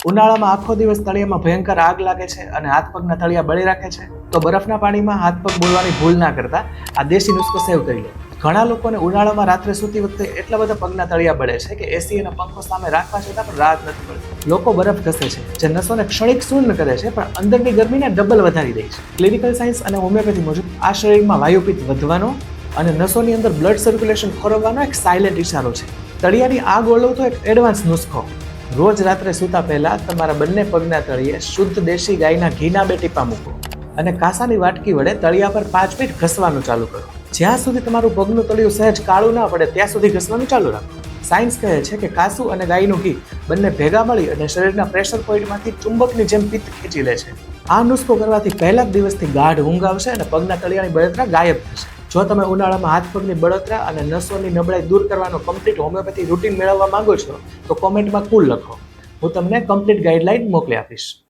ઉનાળામાં આખો દિવસ તળિયામાં ભયંકર આગ લાગે છે અને હાથ પગના તળિયા બળી રાખે છે, તો બરફના પાણીમાં હાથ પગ બોળવાની ભૂલ ના કરતા આ દેશી નુસ્ખો સેવ કરી લો. ઘણા લોકોને ઉનાળામાં રાત્રે સૂતી વખતે એટલા બધા પગના તળિયા બળે છે કે એસી અને પંખો સામે રાખવા છતાં પણ રાહત નથી મળતી. લોકો બરફ ઘસે છે, જે નસોને ક્ષણિક શૂન્ય કરે છે પણ અંદરની ગરમીને ડબલ વધારી દે છે. ક્લિનિકલ સાયન્સ અને હોમિયોપેથી મુજબ આ શરીરમાં વાયુપિત્ત વધવાનો અને નસોની અંદર બ્લડ સર્ક્યુલેશન ખોરવવાનો એક સાયલેન્ટ ઇશારો છે. તળિયાની આગ ઓળવતો એક એડવાન્સ નુસ્ખો. રોજ રાત્રે સૂતા પહેલા તમારા બંને પગના તળિયે શુદ્ધ દેશી ગાયના ઘીના 2 ટીપા મૂકો અને કાસાની વાટકી વડે તળિયા પર 5 મિનિટ ઘસવાનું ચાલુ કરો. જ્યાં સુધી તમારું પગનું તળિયું સહેજ કાળું ના પડે ત્યાં સુધી ઘસવાનું ચાલુ રાખો. સાયન્સ કહે છે કે કાસુ અને ગાયનું ઘી બંને ભેગા મળી અને શરીરના પ્રેશર પોઈન્ટમાંથી ચુંબકની જેમ પિત્ત ખેંચી લે છે. આ નુસ્ખો કરવાથી પહેલા જ દિવસથી ગાઢ ઊંઘ આવશે અને પગના તળિયાની બળતરા ગાયબ થશે. જો તમે ઉનાળામાં હાથ પગની બળતરા અને નસોની નબળાઈ દૂર કરવાનો કમ્પ્લીટ હોમિયોપેથી રૂટીન મેળવવા માંગો છો તો કોમેન્ટમાં કુલ લખો. હું તમને કમ્પ્લીટ ગાઈડલાઈન મોકલી આપીશ.